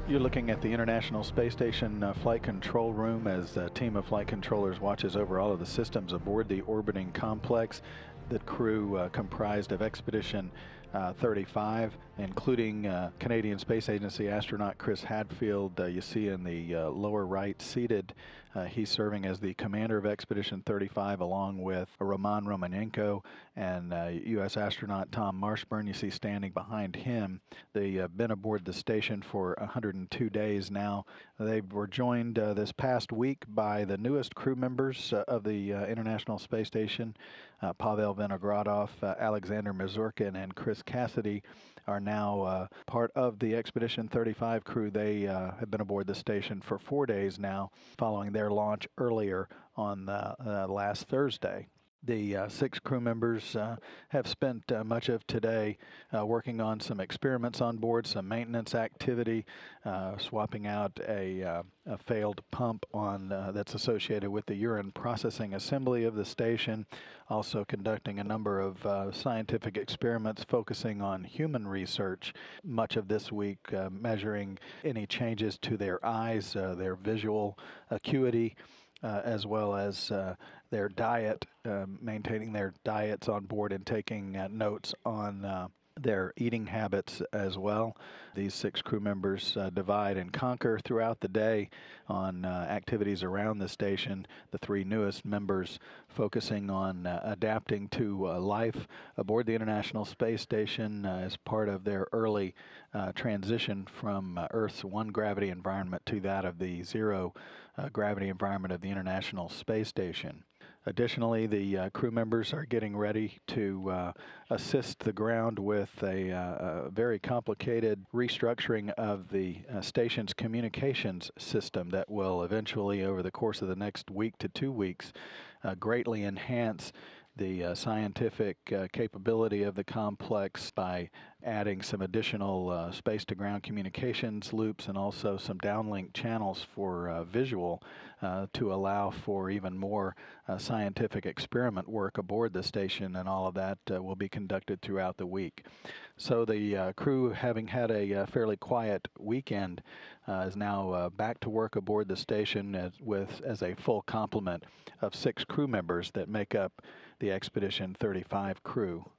You're looking at the International Space Station flight control room as a team of flight controllers watches over all of the systems aboard the orbiting complex. The crew comprised of Expedition 35, including Canadian Space Agency astronaut Chris Hadfield. You see in the lower right seated. He's serving as the commander of Expedition 35 along with Roman Romanenko and U.S. astronaut Tom Marshburn. You see standing behind him. They've been aboard the station for 102 days now. They were joined this past week by the newest crew members of the International Space Station. Pavel Vinogradov, Alexander Mazurkin, and Chris Cassidy are now part of the Expedition 35 crew. They have been aboard the station for 4 days now, following their launch earlier on last Thursday. The 6 crew members have spent much of today working on some experiments on board, some maintenance activity, swapping out a failed pump on that's associated with the urine processing assembly of the station, also conducting a number of scientific experiments focusing on human research, much of this week measuring any changes to their eyes, their visual acuity, as well as their diet, maintaining their diets on board and taking notes on their eating habits as well. These 6 crew members divide and conquer throughout the day on activities around the station. The 3 newest members focusing on adapting to life aboard the International Space Station as part of their early transition from Earth's 1 gravity environment to that of the 0 gravity environment of the International Space Station. Additionally, the crew members are getting ready to assist the ground with a very complicated restructuring of the station's communications system that will eventually, over the course of the next week to 2 weeks, greatly enhance the scientific capability of the complex by adding some additional space-to-ground communications loops and also some downlink channels for visual to allow for even more scientific experiment work aboard the station, and all of that will be conducted throughout the week. So the crew, having had a fairly quiet weekend, is now back to work aboard the station as a full complement of 6 crew members that make up the Expedition 35 crew.